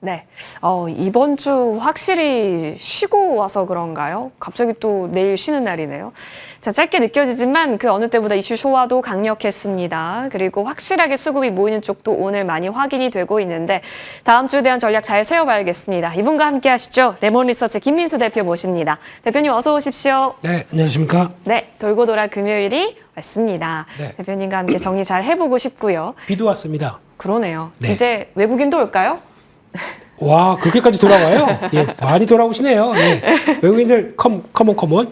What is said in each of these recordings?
네. 이번 주 확실히 쉬고 와서 그런가요? 갑자기 또 내일 쉬는 날이네요. 자, 짧게 느껴지지만 그 어느 때보다 이슈 소화도 강력했습니다. 그리고 확실하게 수급이 모이는 쪽도 오늘 많이 확인이 되고 있는데 다음 주에 대한 전략 잘 세워봐야겠습니다. 이분과 함께 하시죠. 레몬리서치 김민수 대표 모십니다. 대표님 어서 오십시오. 네, 안녕하십니까? 네, 돌고 돌아 금요일이 왔습니다. 네. 대표님과 함께 정리 잘 해보고 싶고요. 비도 왔습니다. 그러네요. 네. 이제 외국인도 올까요? 와, 그렇게까지 돌아와요? 예, 많이 돌아오시네요. 예. 외국인들 컴온.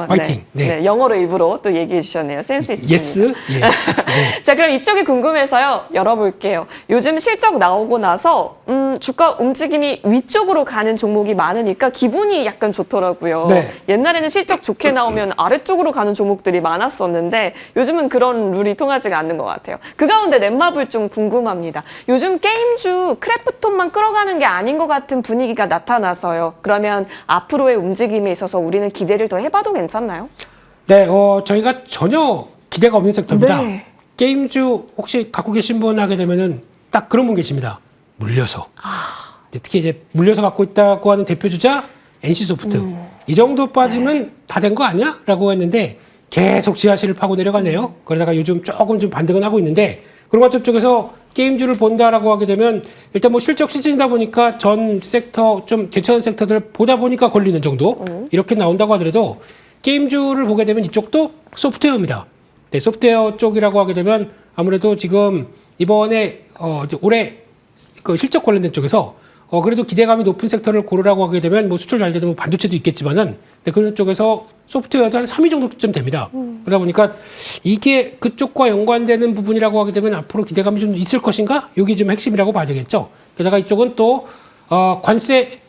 화이팅. 네, 영어로 일부러 또 얘기해 주셨네요. 센스 있으십니다. 예스. 예. 네. 자, 그럼 이쪽이 궁금해서요. 열어볼게요. 요즘 실적 나오고 나서 주가 움직임이 위쪽으로 가는 종목이 많으니까 기분이 약간 좋더라고요. 네. 옛날에는 실적 좋게 나오면 아래쪽으로 가는 종목들이 많았었는데 요즘은 그런 룰이 통하지가 않는 것 같아요. 그 가운데 넷마블 좀 궁금합니다. 요즘 게임주 크래프톤만 끌어가는 게 아닌 것 같은 분위기가 나타나서요. 그러면 앞으로의 움직임에 있어서 우리는 기대를 더 해봐도 괜찮나요? 네, 저희가 전혀 기대가 없는 섹터입니다. 네. 게임주 혹시 갖고 계신 분 하게 되면은 딱 그런 분 계십니다. 물려서. 특히 이제 물려서 갖고 있다고 하는 대표주자 NC소프트. 이 정도 빠지면 다 된 거 아니야? 라고 했는데 계속 지하실을 파고 내려가네요. 그러다가 요즘 조금 좀 반등은 하고 있는데 그런 관점 쪽에서 게임주를 본다라고 하게 되면 일단 뭐 실적 시즌이다 보니까 전 섹터 좀 괜찮은 섹터들 보다 보니까 걸리는 정도 이렇게 나온다고 하더라도 게임주를 보게 되면 이쪽도 소프트웨어입니다. 네, 소프트웨어 쪽이라고 하게 되면 아무래도 지금 이번에 이제 올해 그 실적 관련된 쪽에서 그래도 기대감이 높은 섹터를 고르라고 하게 되면 뭐 수출 잘 되면 뭐 반도체도 있겠지만은 그런 쪽에서 소프트웨어도 한 3위 정도쯤 됩니다. 그러다 보니까 이게 그쪽과 연관되는 부분이라고 하게 되면 앞으로 기대감이 좀 있을 것인가? 여기 좀 핵심이라고 봐야 되겠죠. 게다가 이쪽은 또 관세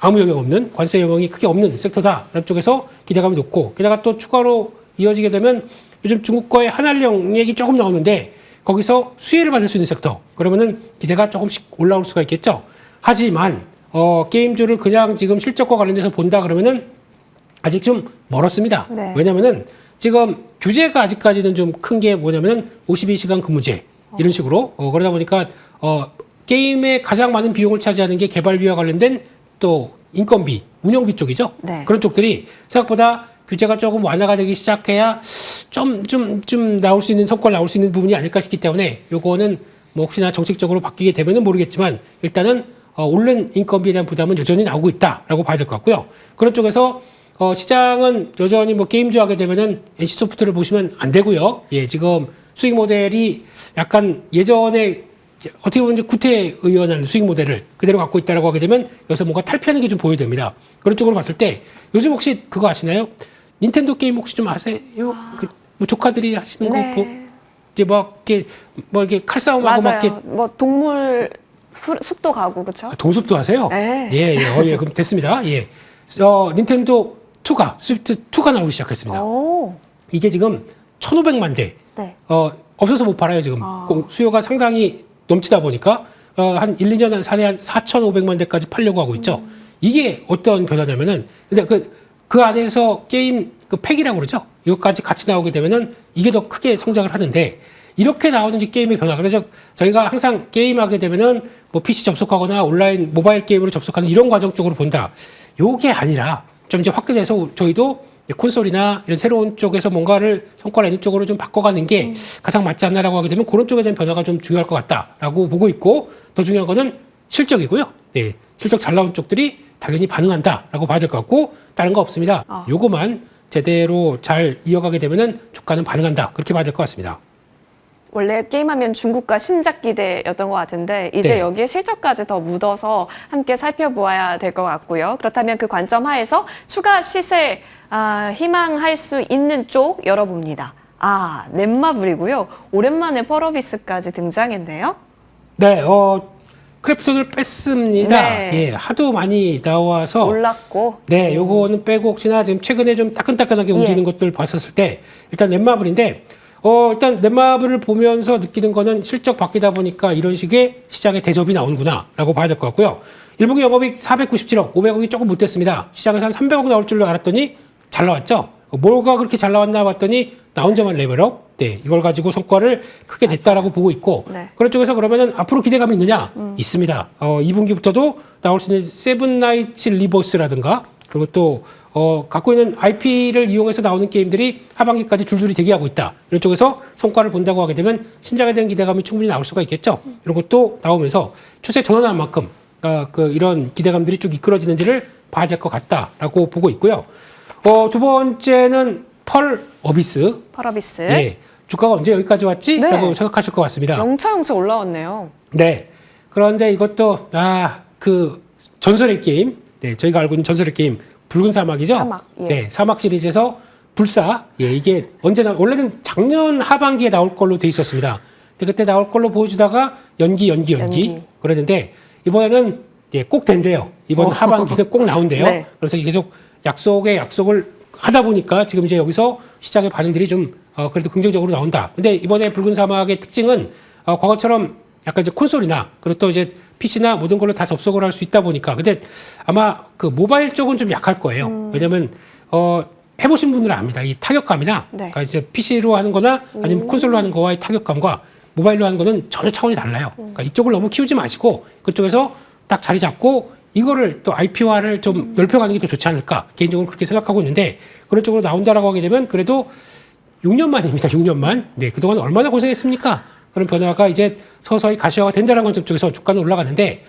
아무 영향 없는 관세 영향이 크게 없는 섹터다라는 쪽에서 기대감이 높고 게다가 또 추가로 이어지게 되면 요즘 중국과의 한한령 얘기 조금 나오는데 거기서 수혜를 받을 수 있는 섹터 그러면은 기대가 조금씩 올라올 수가 있겠죠. 하지만 게임주를 그냥 지금 실적과 관련돼서 본다 그러면은 아직 좀 멀었습니다. 네. 왜냐면은 지금 규제가 아직까지는 좀 큰 게 뭐냐면은 52시간 근무제 이런 식으로 그러다 보니까 게임에 가장 많은 비용을 차지하는 게 개발비와 관련된 또 인건비, 운영비 쪽이죠. 네. 그런 쪽들이 생각보다 규제가 조금 완화가 되기 시작해야 좀 나올 수 있는 성과를 나올 수 있는 부분이 아닐까 싶기 때문에 요거는 뭐 혹시나 정책적으로 바뀌게 되면은 모르겠지만 일단은 오른 인건비에 대한 부담은 여전히 나오고 있다라고 봐야 될 것 같고요. 그런 쪽에서 시장은 여전히 뭐 게임주 하게 되면은 NC소프트를 보시면 안 되고요. 예, 지금 수익 모델이 약간 예전에 어떻게 보면 이제 구태의연한 수익 모델을 그대로 갖고 있다라고 하게 되면 여기서 뭔가 탈피하는 게 좀 보여야 됩니다. 그런 쪽으로 봤을 때 요즘 혹시 그거 아시나요? 닌텐도 게임 혹시 좀 아세요? 뭐 조카들이 하시는 네. 거 이제 뭐 이렇게 칼싸움하고 막 이렇게 뭐 동물 숲도 가고 그렇죠? 동숲도 하세요? 네. 예, 그럼 됐습니다. 예. 닌텐도 2가 스위프트 2가 나오기 시작했습니다. 오. 이게 지금 1,500만 대. 네. 없어서 못 팔아요, 지금. 수요가 상당히 넘치다 보니까 한 1, 2년 한 4대 한 4,500만 대까지 팔려고 하고 있죠. 이게 어떤 변화냐면은 근데 그 안에서 게임 그 팩이라고 그러죠. 이것까지 같이 나오게 되면은 이게 더 크게 성장을 하는데 이렇게 나오는 이제 게임의 변화. 그래서 저희가 항상 게임하게 되면은 뭐 PC 접속하거나 온라인 모바일 게임으로 접속하는 이런 과정 쪽으로 본다. 요게 아니라 좀 이제 확대돼서 저희도 콘솔이나 이런 새로운 쪽에서 뭔가를 성과를 내는 쪽으로 좀 바꿔가는 게 가장 맞지 않나라고 하게 되면 그런 쪽에 대한 변화가 좀 중요할 것 같다라고 보고 있고 더 중요한 거는 실적이고요. 네, 실적 잘 나온 쪽들이 당연히 반응한다라고 봐야 될 것 같고 다른 거 없습니다. 요거만 제대로 잘 이어가게 되면은 주가는 반응한다 그렇게 봐야 될 것 같습니다. 원래 게임하면 중국과 신작 기대였던 것 같은데 이제 네. 여기에 실적까지 더 묻어서 함께 살펴보아야 될 것 같고요. 그렇다면 그 관점 하에서 추가 시세 희망할 수 있는 쪽 열어봅니다. 넷마블이고요. 오랜만에 펄어비스까지 등장했네요. 네, 크래프톤을 뺐습니다. 네. 예, 하도 많이 나와서 올랐고. 네, 요거는 빼고 혹시나 지금 최근에 좀 따끈따끈하게 움직이는 것들 봤었을 때 일단 넷마블인데 일단 넷마블을 보면서 느끼는 거는 실적 바뀌다 보니까 이런 식의 시장의 대접이 나오는구나라고 봐야 될 것 같고요. 1분기 영업이익 497억, 500억이 조금 못 됐습니다. 시장에서 한 300억 나올 줄로 알았더니 잘 나왔죠. 뭐가 그렇게 잘 나왔나 봤더니 나 혼자만 레벨업, 네, 이걸 가지고 성과를 크게 냈다라고 보고 있고 네. 그런 쪽에서 그러면은 앞으로 기대감이 있느냐? 있습니다. 2분기부터도 나올 수 있는 세븐나이츠 리버스라든가 그리고 또 갖고 있는 IP를 이용해서 나오는 게임들이 하반기까지 줄줄이 대기하고 있다. 이런 쪽에서 성과를 본다고 하게 되면 신작에 대한 기대감이 충분히 나올 수가 있겠죠. 이런 것도 나오면서 추세 전환한 만큼 이런 기대감들이 쭉 이끌어지는지를 봐야 될 것 같다라고 보고 있고요. 두 번째는 펄 어비스. 펄어비스. 네. 주가가 언제 여기까지 왔지? 네. 라고 생각하실 것 같습니다. 영차영차 올라왔네요. 네. 그런데 이것도 그 전설의 게임, 네, 저희가 알고 있는 전설의 게임 붉은 사막이죠. 사막, 예. 네, 사막 시리즈에서 불사, 예, 이게 언제나 원래는 작년 하반기에 나올 걸로 돼 있었습니다. 근데 그때 나올 걸로 보여주다가 연기. 그랬는데 이번에는 예, 꼭 된대요. 이번 하반기에 꼭 나온대요. 네. 그래서 계속 약속을 하다 보니까 지금 이제 여기서 시장의 반응들이 좀 그래도 긍정적으로 나온다. 근데 이번에 붉은 사막의 특징은 과거처럼 약간 이제 콘솔이나 그리고 또 이제 PC나 모든 걸로 다 접속을 할 수 있다 보니까 근데 아마 그 모바일 쪽은 좀 약할 거예요. 왜냐면 해보신 분들은 압니다. 이 타격감이나 네. 그러니까 이제 PC로 하는 거나 아니면 콘솔로 하는 거와의 타격감과 모바일로 하는 거는 전혀 차원이 달라요. 그러니까 이쪽을 너무 키우지 마시고 그쪽에서 딱 자리 잡고 이거를 또 IP화를 좀 넓혀가는 게 더 좋지 않을까 개인적으로 그렇게 생각하고 있는데 그런 쪽으로 나온다라고 하게 되면 그래도 6년 만입니다. 6년 만. 네, 그동안 얼마나 고생했습니까? 그런 변화가 이제 서서히 가시화가 된다는 관점 쪽에서 주가는 올라가는데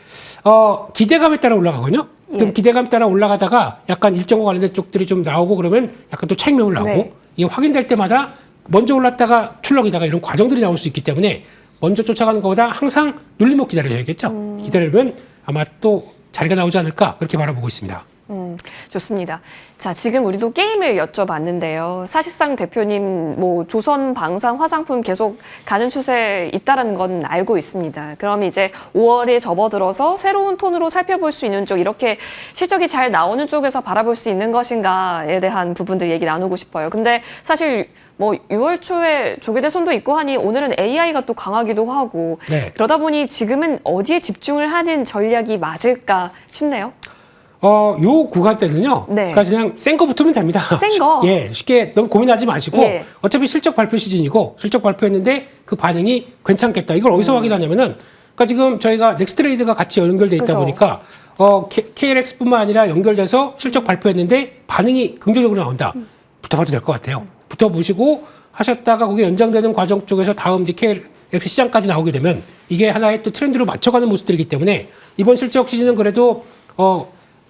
기대감에 따라 올라가거든요. 그럼 예. 기대감 따라 올라가다가 약간 일정과 관련된 쪽들이 좀 나오고 그러면 약간 또 차익명을 나오고 네. 이게 확인될 때마다 먼저 올랐다가 출렁이다가 이런 과정들이 나올 수 있기 때문에 먼저 쫓아가는 것보다 항상 눌림목 기다려야겠죠. 기다리면 아마 또 자리가 나오지 않을까 그렇게 바라보고 있습니다. 좋습니다. 자, 지금 우리도 게임을 여쭤봤는데요. 사실상 대표님, 조선, 방산, 화장품 계속 가는 추세에 있다는 건 알고 있습니다. 그럼 이제 5월에 접어들어서 새로운 톤으로 살펴볼 수 있는 쪽, 이렇게 실적이 잘 나오는 쪽에서 바라볼 수 있는 것인가에 대한 부분들 얘기 나누고 싶어요. 근데 사실 6월 초에 조개대손도 있고 하니 오늘은 AI가 또 강하기도 하고 네. 그러다 보니 지금은 어디에 집중을 하는 전략이 맞을까 싶네요. 요 구간 때는요. 네. 그러니까 그냥 센 거 붙으면 됩니다. 센 거? 예, 쉽게 너무 고민하지 마시고 예. 어차피 실적 발표 시즌이고 실적 발표했는데 그 반응이 괜찮겠다. 이걸 어디서 확인하냐면은 그러니까 지금 저희가 넥스트레이드가 같이 연결돼 있다 그죠. 보니까 KLX뿐만 아니라 연결돼서 실적 발표했는데 반응이 긍정적으로 나온다. 붙어봐도 될 것 같아요. 붙어보시고 하셨다가 그게 연장되는 과정 쪽에서 다음 이제 KLX 시장까지 나오게 되면 이게 하나의 또 트렌드로 맞춰가는 모습들이기 때문에 이번 실적 시즌은 그래도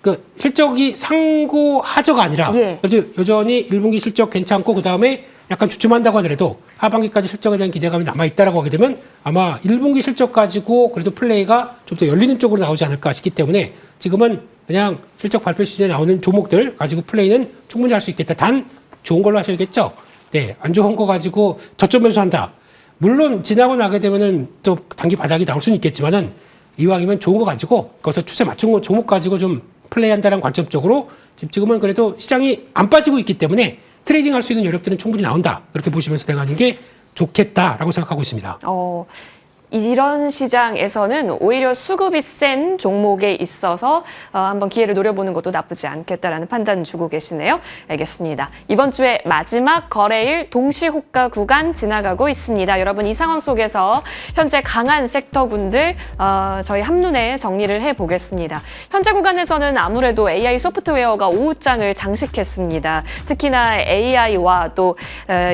그 실적이 상고하저가 아니라 예. 그래도 여전히 1분기 실적 괜찮고 그다음에 약간 주춤한다고 하더라도 하반기까지 실적에 대한 기대감이 남아있다라고 하게 되면 아마 1분기 실적 가지고 그래도 플레이가 좀 더 열리는 쪽으로 나오지 않을까 싶기 때문에 지금은 그냥 실적 발표 시즌에 나오는 종목들 가지고 플레이는 충분히 할 수 있겠다. 단 좋은 걸로 하셔야겠죠. 네, 안 좋은 거 가지고 저점 매수한다. 물론 지나고 나게 되면은 또 단기 바닥이 나올 수는 있겠지만은 이왕이면 좋은 거 가지고 거기서 추세 맞춘 거 종목 가지고 좀 플레이한다는 관점 쪽으로 지금은 그래도 시장이 안 빠지고 있기 때문에 트레이딩 할 수 있는 여력들은 충분히 나온다. 그렇게 보시면서 대응하는 게 좋겠다라고 생각하고 있습니다. 이런 시장에서는 오히려 수급이 센 종목에 있어서 한번 기회를 노려보는 것도 나쁘지 않겠다라는 판단 주고 계시네요. 알겠습니다. 이번 주에 마지막 거래일 동시호가 구간 지나가고 있습니다. 여러분 이 상황 속에서 현재 강한 섹터군들 저희 한눈에 정리를 해보겠습니다. 현재 구간에서는 아무래도 AI 소프트웨어가 오후장을 장식했습니다. 특히나 AI와 또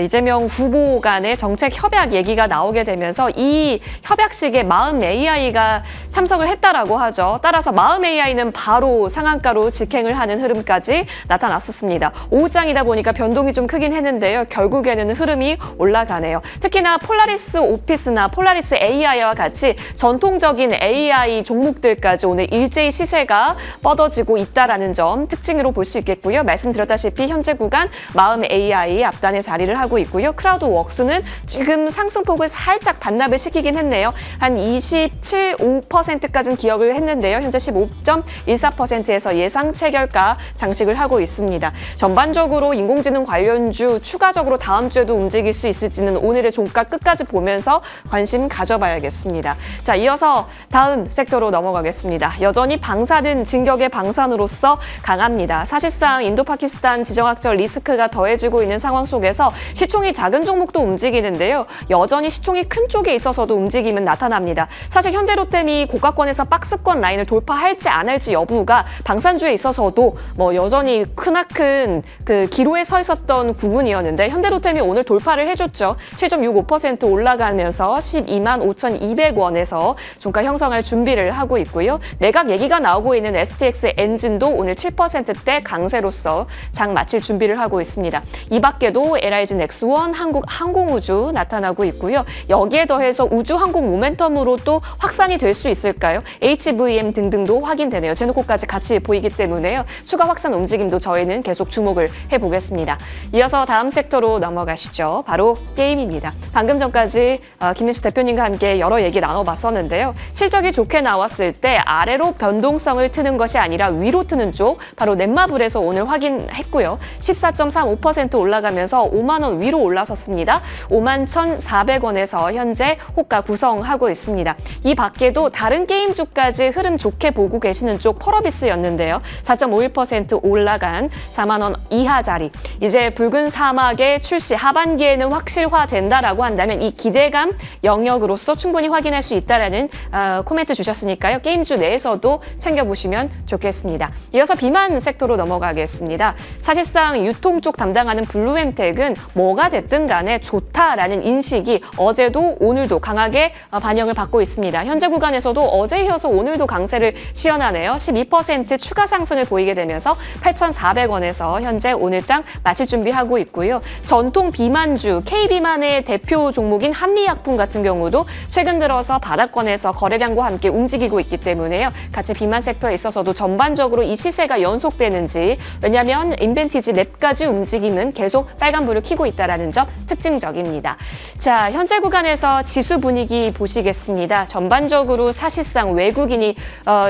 이재명 후보 간의 정책 협약 얘기가 나오게 되면서 이 협약식에 마음 AI가 참석을 했다라고 하죠. 따라서 마음 AI는 바로 상한가로 직행을 하는 흐름까지 나타났었습니다. 오후장이다 보니까 변동이 좀 크긴 했는데요. 결국에는 흐름이 올라가네요. 특히나 폴라리스 오피스나 폴라리스 AI와 같이 전통적인 AI 종목들까지 오늘 일제히 시세가 뻗어지고 있다라는 점 특징으로 볼 수 있겠고요. 말씀드렸다시피 현재 구간 마음 AI 앞단에 자리를 하고 있고요. 크라우드웍스는 지금 상승폭을 살짝 반납을 시키긴 했네요. 빠르네요. 한 27.5%까지는 기억을 했는데요. 현재 15.14%에서 예상 체결가 장식을 하고 있습니다. 전반적으로 인공지능 관련주 추가적으로 다음 주에도 움직일 수 있을지는 오늘의 종가 끝까지 보면서 관심 가져봐야겠습니다. 자, 이어서 다음 섹터로 넘어가겠습니다. 여전히 방사든 진격의 방산으로서 강합니다. 사실상 인도 파키스탄 지정학적 리스크가 더해지고 있는 상황 속에서 시총이 작은 종목도 움직이는데요. 여전히 시총이 큰 쪽에 있어서도 움직임은 나타납니다. 사실 현대로템이 고가권에서 박스권 라인을 돌파할지 안 할지 여부가 방산주에 있어서도 여전히 크나큰 그 기로에 서 있었던 부분이었는데 현대로템이 오늘 돌파를 해줬죠. 7.65% 올라가면서 125,200원에서 종가 형성할 준비를 하고 있고요. 매각 얘기가 나오고 있는 STX 엔진도 오늘 7%대 강세로서 장 마칠 준비를 하고 있습니다. 이 밖에도 LIG 넥스원, 한국 항공우주 나타나고 있고요. 여기에 더해서 우주항공 모멘텀으로 또 확산이 될 수 있을까요? HVM 등등도 확인되네요. 제노코까지 같이 보이기 때문에요. 추가 확산 움직임도 저희는 계속 주목을 해보겠습니다. 이어서 다음 섹터로 넘어가시죠. 바로 게임입니다. 방금 전까지 김민수 대표님과 함께 여러 얘기 나눠봤었는데요. 실적이 좋게 나왔을 때 아래로 변동성을 트는 것이 아니라 위로 트는 쪽, 바로 넷마블에서 오늘 확인했고요. 14.35% 올라가면서 5만 원 위로 올라섰습니다. 51,400원에서 현재 호가 구성하고 있습니다. 이 밖에도 다른 게임주까지 흐름 좋게 보고 계시는 쪽 펄어비스였는데요. 4.51% 올라간 4만 원 이하 자리. 이제 붉은 사막의 출시 하반기에는 확실화된다라고 한다면 이 기대감 영역으로서 충분히 확인할 수 있다라는 코멘트 주셨으니까요. 게임주 내에서도 챙겨보시면 좋겠습니다. 이어서 비만 섹터로 넘어가겠습니다. 사실상 유통 쪽 담당하는 블루엠텍은 뭐가 됐든 간에 좋다라는 인식이 어제도 오늘도 강하게 반영을 받고 있습니다. 현재 구간에서도 어제 이어서 오늘도 강세를 시연하네요. 12% 추가 상승을 보이게 되면서 8,400원에서 현재 오늘장 마칠 준비하고 있고요. 전통 비만주 K비만의 대표 종목인 한미약품 같은 경우도 최근 들어서 바닥권에서 거래량과 함께 움직이고 있기 때문에요. 같이 비만 섹터에 있어서도 전반적으로 이 시세가 연속되는지, 왜냐하면 인벤티지 랩까지 움직임은 계속 빨간불을 켜고 있다는 점 특징적입니다. 자, 현재 구간에서 지수 분위기 보시겠습니다. 전반적으로 사실상 외국인이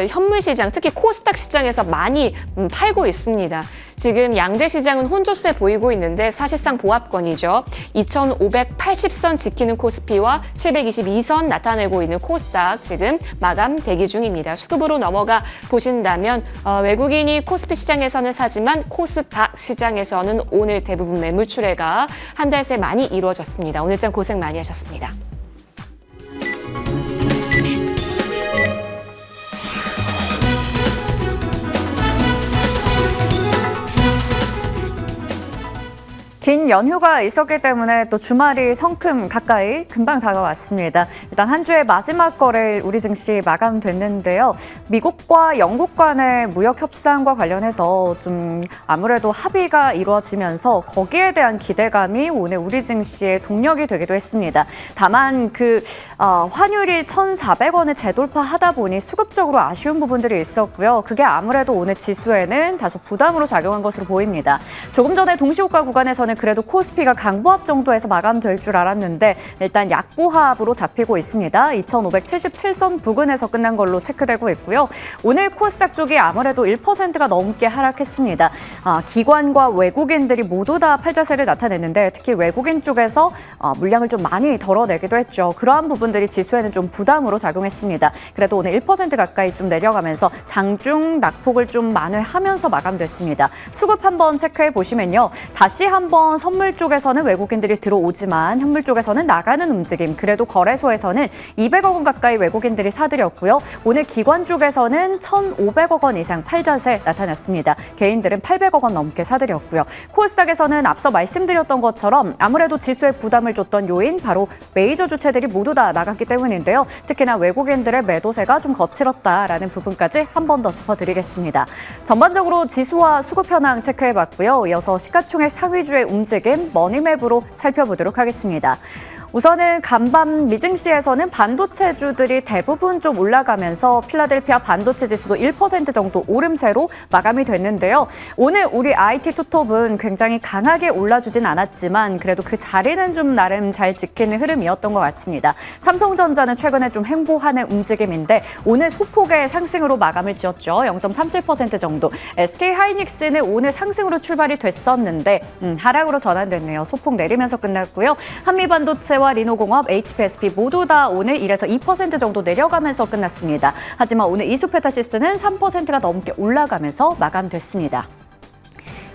현물 시장, 특히 코스닥 시장에서 많이 팔고 있습니다. 지금 양대 시장은 혼조세 보이고 있는데 사실상 보합권이죠. 2,580선 지키는 코스피와 722선 나타내고 있는 코스닥 지금 마감 대기 중입니다. 수급으로 넘어가 보신다면 외국인이 코스피 시장에서는 사지만 코스닥 시장에서는 오늘 대부분 매물 출회가 한 달 새 많이 이루어졌습니다. 오늘장 고생 많이 하셨습니다. 긴 연휴가 있었기 때문에 또 주말이 성큼 가까이 금방 다가왔습니다. 일단 한 주의 마지막 거래일 우리 증시 마감됐는데요. 미국과 영국 간의 무역 협상과 관련해서 좀 아무래도 합의가 이루어지면서 거기에 대한 기대감이 오늘 우리 증시의 동력이 되기도 했습니다. 다만 환율이 1,400원을 재돌파하다 보니 수급적으로 아쉬운 부분들이 있었고요. 그게 아무래도 오늘 지수에는 다소 부담으로 작용한 것으로 보입니다. 조금 전에 동시호가 구간에서는 그래도 코스피가 강보합 정도에서 마감될 줄 알았는데 일단 약보합으로 잡히고 있습니다. 2,577선 부근에서 끝난 걸로 체크되고 있고요. 오늘 코스닥 쪽이 아무래도 1%가 넘게 하락했습니다. 기관과 외국인들이 모두 다 팔자세를 나타냈는데 특히 외국인 쪽에서 물량을 좀 많이 덜어내기도 했죠. 그러한 부분들이 지수에는 좀 부담으로 작용했습니다. 그래도 오늘 1% 가까이 좀 내려가면서 장중 낙폭을 좀 만회하면서 마감됐습니다. 수급 한번 체크해 보시면요. 다시 한번 선물 쪽에서는 외국인들이 들어오지만 현물 쪽에서는 나가는 움직임. 그래도 거래소에서는 200억 원 가까이 외국인들이 사들였고요. 오늘 기관 쪽에서는 1,500억 원 이상 팔자세 나타났습니다. 개인들은 800억 원 넘게 사들였고요. 코스닥에서는 앞서 말씀드렸던 것처럼 아무래도 지수에 부담을 줬던 요인 바로 메이저 주체들이 모두 다 나갔기 때문인데요. 특히나 외국인들의 매도세가 좀 거칠었다라는 부분까지 한 번 더 짚어드리겠습니다. 전반적으로 지수와 수급 현황 체크해봤고요. 이어서 시가총액 상위주의 움직임 머니맵으로 살펴보도록 하겠습니다. 우선은 간밤 미증시에서는 반도체주들이 대부분 좀 올라가면서 필라델피아 반도체 지수도 1% 정도 오름세로 마감이 됐는데요. 오늘 우리 IT 투톱은 굉장히 강하게 올라주진 않았지만 그래도 그 자리는 좀 나름 잘 지키는 흐름이었던 것 같습니다. 삼성전자는 최근에 좀 횡보하는 움직임인데 오늘 소폭의 상승으로 마감을 지었죠. 0.37% 정도. SK하이닉스는 오늘 상승으로 출발이 됐었는데 하락으로 전환됐네요. 소폭 내리면서 끝났고요. 한미반도체와 리노공업, HPSP 모두 다 오늘 1에서 2% 정도 내려가면서 끝났습니다. 하지만 오늘 이수페타시스는 3%가 넘게 올라가면서 마감됐습니다.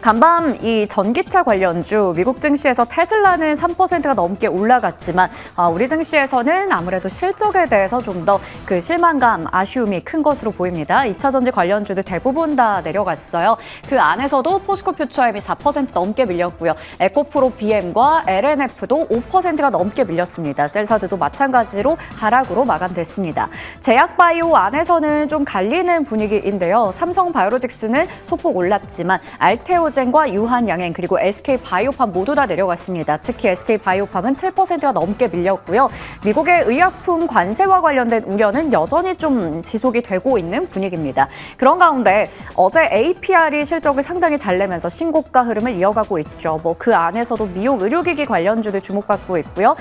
간밤 이 전기차 관련주 미국 증시에서 테슬라는 3%가 넘게 올라갔지만 우리 증시에서는 아무래도 실적에 대해서 좀 더 그 실망감, 아쉬움이 큰 것으로 보입니다. 2차 전지 관련주들 대부분 다 내려갔어요. 그 안에서도 포스코 퓨처엠이 4% 넘게 밀렸고요. 에코프로 BM과 LNF도 5%가 넘게 밀렸습니다. 셀사드도 마찬가지로 하락으로 마감됐습니다. 제약바이오 안에서는 좀 갈리는 분위기인데요. 삼성바이오로직스는 소폭 올랐지만 알테오젠과 유한양행 그리고 SK바이오팜 모두 다 내려갔습니다. 특히 SK바이오팜은 7%가 넘게 밀렸고요. 미국의 의약품 관세와 관련된 우려는 여전히 좀 지속이 되고 있는 분위기입니다. 그런 가운데 어제 APR이 실적을 상당히 잘 내면서 신고가 흐름을 이어가고 있죠. 그 안에서도 미용 의료기기 관련주들 주목받고 있고요.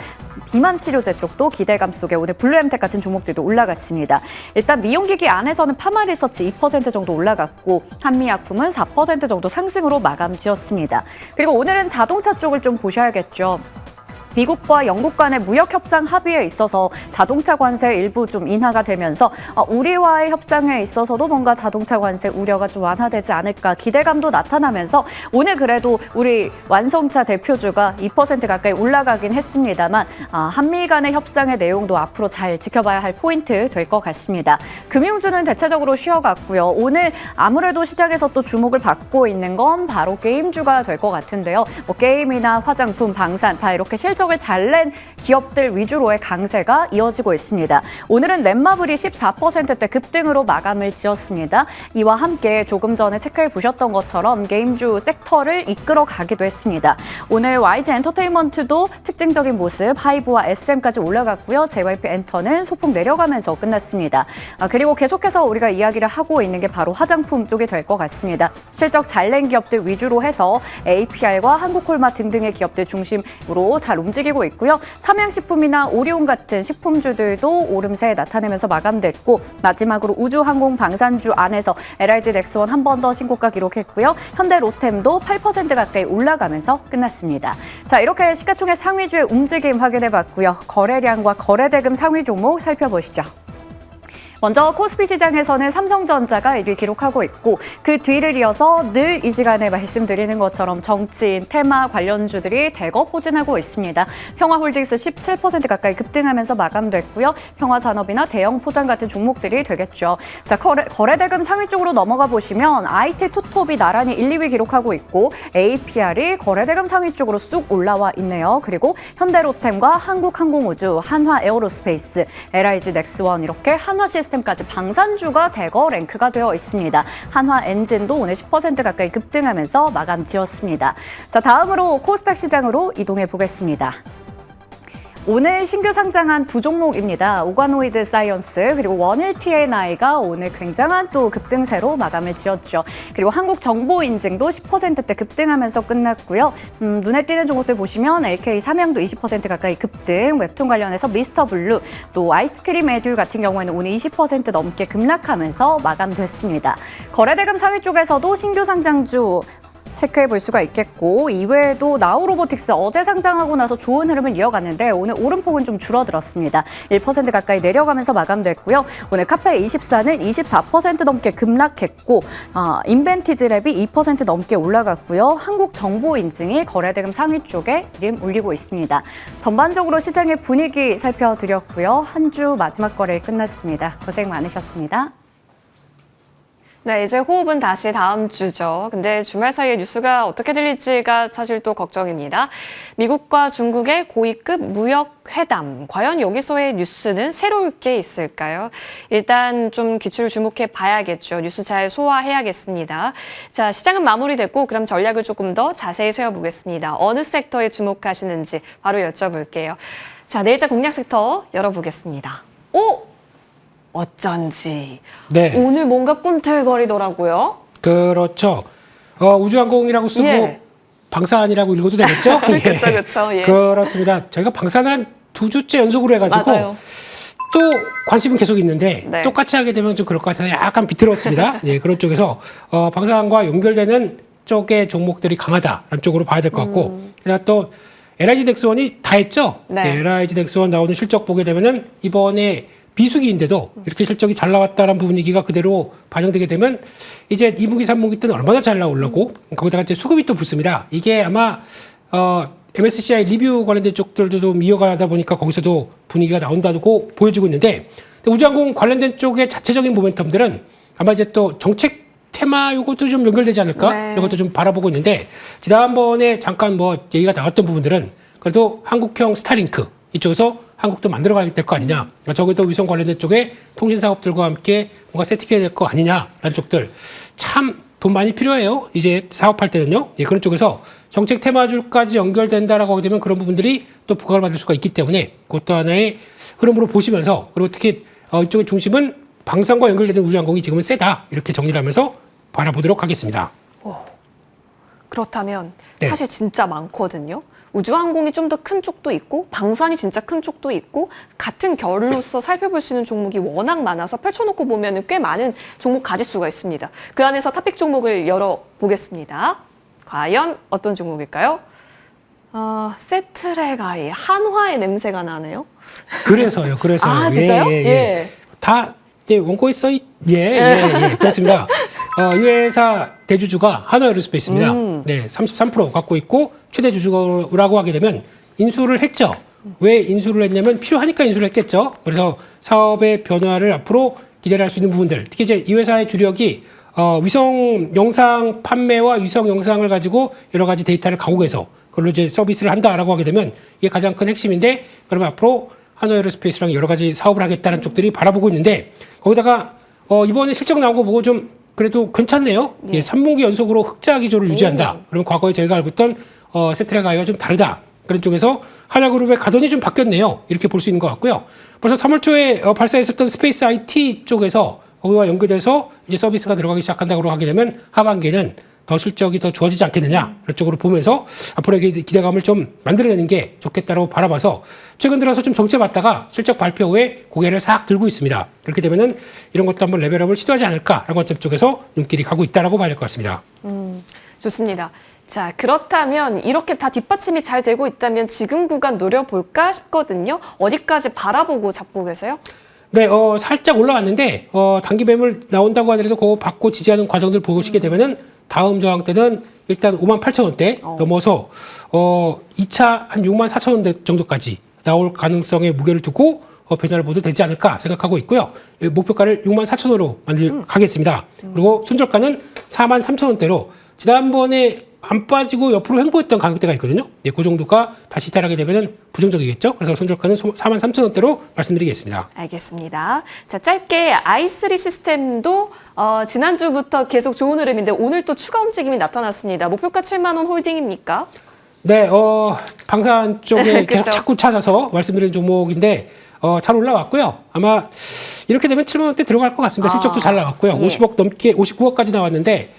비만 치료제 쪽도 기대감 속에 오늘 블루엠텍 같은 종목들도 올라갔습니다. 일단 미용기기 안에서는 파마리서치 2% 정도 올라갔고 한미약품은 4% 정도 상승으로 마감 지었습니다. 그리고 오늘은 자동차 쪽을 좀 보셔야겠죠. 미국과 영국 간의 무역 협상 합의에 있어서 자동차 관세 일부 좀 인하가 되면서 우리와의 협상에 있어서도 뭔가 자동차 관세 우려가 좀 완화되지 않을까 기대감도 나타나면서 오늘 그래도 우리 완성차 대표주가 2% 가까이 올라가긴 했습니다만 한미 간의 협상의 내용도 앞으로 잘 지켜봐야 할 포인트 될 것 같습니다. 금융주는 대체적으로 쉬어갔고요. 오늘 아무래도 시장에서 또 주목을 받고 있는 건 바로 게임주가 될 것 같은데요. 게임이나 화장품, 방산 다 이렇게 실적을 잘 낸 기업들 위주로의 강세가 이어지고 있습니다. 오늘은 넷마블이 14%대 급등으로 마감을 지었습니다. 이와 함께 조금 전에 체크해 보셨던 것처럼 게임주 섹터를 이끌어 가기도 했습니다. 오늘 YG 엔터테인먼트도 특징적인 모습, 하이브와 SM까지 올라갔고요. JYP 엔터는 소폭 내려가면서 끝났습니다. 그리고 계속해서 우리가 이야기를 하고 있는 게 바로 화장품 쪽이 될 것 같습니다. 실적 잘 낸 기업들 위주로 해서 APR과 한국콜마 등등의 기업들 중심으로 잘 움직이고 있고요. 삼양식품이나 오리온 같은 식품주들도 오름세 나타내면서 마감됐고 마지막으로 우주항공 방산주 안에서 LRG 넥스원 한 번 더 신고가 기록했고요. 현대로템도 8% 가까이 올라가면서 끝났습니다. 자, 이렇게 시가총액 상위주의 움직임 확인해봤고요. 거래량과 거래대금 상위 종목 살펴보시죠. 먼저 코스피 시장에서는 삼성전자가 1위 기록하고 있고 그 뒤를 이어서 늘 이 시간에 말씀드리는 것처럼 정치인, 테마 관련주들이 대거 포진하고 있습니다. 평화홀딩스 17% 가까이 급등하면서 마감됐고요. 평화산업이나 대형 포장 같은 종목들이 되겠죠. 자, 거래대금 상위 쪽으로 넘어가 보시면 IT 투톱이 나란히 1, 2위 기록하고 있고 APR이 거래대금 상위 쪽으로 쑥 올라와 있네요. 그리고 현대로템과 한국항공우주, 한화에어로스페이스, LIG 넥스원 이렇게 한화시스템까지 방산주가 대거 랭크가 되어 있습니다. 한화엔진도 오늘 10% 가까이 급등하면서 마감 지었습니다. 자, 다음으로 코스닥 시장으로 이동해 보겠습니다. 오늘 신규 상장한 두 종목입니다. 오가노이드 사이언스 그리고 원일 T&I가 오늘 굉장한 또 급등세로 마감을 지었죠. 그리고 한국정보인증도 10%대 급등하면서 끝났고요. 눈에 띄는 종목들 보시면 LK 삼양도 20% 가까이 급등, 웹툰 관련해서 미스터블루, 또 아이스크림 에듀 같은 경우에는 오늘 20% 넘게 급락하면서 마감됐습니다. 거래대금 상위 쪽에서도 신규 상장주 체크해 볼 수가 있겠고 이외에도 나우로보틱스 어제 상장하고 나서 좋은 흐름을 이어갔는데 오늘 오름폭은 좀 줄어들었습니다. 1% 가까이 내려가면서 마감됐고요. 오늘 카페24는 24% 넘게 급락했고 인벤티지랩이 2% 넘게 올라갔고요. 한국정보인증이 거래대금 상위 쪽에 이름 올리고 있습니다. 전반적으로 시장의 분위기 살펴드렸고요. 한 주 마지막 거래일 끝났습니다. 고생 많으셨습니다. 네, 이제 호흡은 다시 다음 주죠. 근데 주말 사이에 뉴스가 어떻게 들릴지가 사실 또 걱정입니다. 미국과 중국의 고위급 무역 회담. 과연 여기서의 뉴스는 새로울 게 있을까요? 일단 좀 기출 주목해 봐야겠죠. 뉴스 잘 소화해야겠습니다. 자, 시장은 마무리됐고 그럼 전략을 조금 더 자세히 세워보겠습니다. 어느 섹터에 주목하시는지 바로 여쭤볼게요. 자, 내일자 공략 섹터 열어보겠습니다. 오! 어쩐지 네. 오늘 뭔가 꿈틀거리더라고요. 그렇죠. 우주항공이라고 쓰고 예. 방산이라고 읽어도 되겠죠? 그렇죠, 그렇죠. 예. 그렇습니다. 저희가 방산을 한 2주째 연속으로 해가지고 맞아요. 또 관심은 계속 있는데 네. 똑같이 하게 되면 좀 그럴 것 같아서 약간 비틀었습니다. 예, 그런 쪽에서 방산과 연결되는 쪽의 종목들이 강하다라는 쪽으로 봐야 될 것 같고 게다가 또 LIG 넥스원이 다 했죠. 네. LIG 넥스원 나오는 실적 보게 되면은 이번에 비수기인데도 이렇게 실적이 잘 나왔다는 분위기가 그대로 반영되게 되면 이제 2분기, 3분기 때는 얼마나 잘 나오려고 거기다가 이제 수급이 또 붙습니다. 이게 아마 MSCI 리뷰 관련된 쪽들도 좀 이어가다 보니까 거기서도 분위기가 나온다고 보여주고 있는데 우주항공 관련된 쪽의 자체적인 모멘텀들은 아마 이제 또 정책 테마 이것도 좀 연결되지 않을까? 네. 이것도 좀 바라보고 있는데 지난번에 잠깐 뭐 얘기가 나왔던 부분들은 그래도 한국형 스타링크 이쪽에서 한국도 만들어가야 될 거 아니냐. 저기도 위성 관련된 쪽에 통신 사업들과 함께 뭔가 세팅해야 될 거 아니냐라는 쪽들. 참 돈 많이 필요해요. 이제 사업할 때는요. 예, 그런 쪽에서 정책 테마주까지 연결된다라고 하게 되면 그런 부분들이 또 부각을 받을 수가 있기 때문에 그것도 하나의 흐름으로 보시면서 그리고 특히 이쪽의 중심은 방산과 연결되는 우주항공이 지금은 세다. 이렇게 정리를 하면서 바라보도록 하겠습니다. 그렇다면 네. 사실 진짜 많거든요. 우주항공이 좀 더 큰 쪽도 있고 방산이 진짜 큰 쪽도 있고 같은 결로서 살펴볼 수 있는 종목이 워낙 많아서 펼쳐놓고 보면 꽤 많은 종목 가질 수가 있습니다. 그 안에서 탑픽 종목을 열어보겠습니다. 과연 어떤 종목일까요? 세트레가이 한화의 냄새가 나네요. 그래서요. 아, 진짜요? 예. 다 이제 원고에 그렇습니다. 이 회사 대주주가 한화에어로스페이스입니다. 네, 33% 갖고 있고 최대 주주라고 하게 되면 인수를 했죠. 왜 인수를 했냐면 필요하니까 인수를 했겠죠. 그래서 사업의 변화를 앞으로 기대를 할 수 있는 부분들, 특히 이제 이 회사의 주력이 위성 영상 판매와 위성 영상을 가지고 여러 가지 데이터를 가공해서 그걸로 이제 서비스를 한다라고 하게 되면 이게 가장 큰 핵심인데 그러면 앞으로 한화에어로스페이스랑 여러 가지 사업을 하겠다는 쪽들이 바라보고 있는데 거기다가 이번에 실적 나온 거 보고 좀 그래도 괜찮네요. 예, 3분기 연속으로 흑자 기조를 유지한다. 그러면 과거에 저희가 알고 있던 세트레가이와 좀 다르다. 그런 쪽에서 한화그룹의 가던이 좀 바뀌었네요. 이렇게 볼 수 있는 것 같고요. 벌써 3월 초에 발사했었던 스페이스 IT 쪽에서 거기와 연결돼서 이제 서비스가 들어가기 시작한다고 하게 되면 하반기에는 더 실적이 더 좋아지지 않겠느냐 그런 쪽으로 보면서 앞으로의 기대감을 좀 만들어내는 게 좋겠다고 바라봐서 최근 들어서 좀 정체받다가 실적 발표 후에 고개를 싹 들고 있습니다. 그렇게 되면은 이런 것도 한번 레벨업을 시도하지 않을까라는 관점 쪽에서 눈길이 가고 있다라고 봐야 될 것 같습니다. 좋습니다. 자, 그렇다면 이렇게 다 뒷받침이 잘 되고 있다면 지금 구간 노려볼까 싶거든요. 어디까지 바라보고 잡고 계세요? 네, 살짝 올라왔는데 단기 매물 나온다고 하더라도 그거 받고 지지하는 과정들 보시게 되면은 다음 저항 때는 일단 58,000원대 넘어서 2차 한 64,000원대 정도까지 나올 가능성에 무게를 두고 변화를 보도 되지 않을까 생각하고 있고요. 목표가를 64,000원으로 가겠습니다. 그리고 손절가는 43,000원대로 지난번에 안 빠지고 옆으로 횡보했던 가격대가 있거든요. 네, 그 정도가 다시 하락하게 되면 부정적이겠죠. 그래서 손절가는 43,000원대로 말씀드리겠습니다. 알겠습니다. 자, 짧게 i3 시스템도 지난주부터 계속 좋은 흐름인데 오늘 또 추가 움직임이 나타났습니다. 목표가 7만 원 홀딩입니까? 네, 방산 쪽에 계속 그렇죠. 자꾸 찾아서 말씀드리는 종목인데 잘 올라왔고요. 아마 이렇게 되면 7만 원대 들어갈 것 같습니다. 실적도 잘 나왔고요. 예. 50억 넘게 59억까지 나왔는데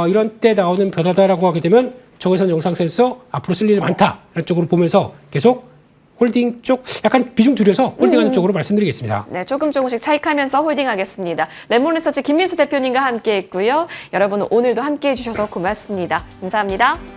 이런 때 나오는 변화다라고 하게 되면 적외선 영상 센서 앞으로 쓸 일이 많다. 이런 쪽으로 보면서 계속 홀딩 쪽 약간 비중 줄여서 홀딩하는 쪽으로 말씀드리겠습니다. 네, 조금씩 차익하면서 홀딩하겠습니다. 랩몬리서치 김민수 대표님과 함께했고요. 여러분 오늘도 함께해 주셔서 고맙습니다. 감사합니다.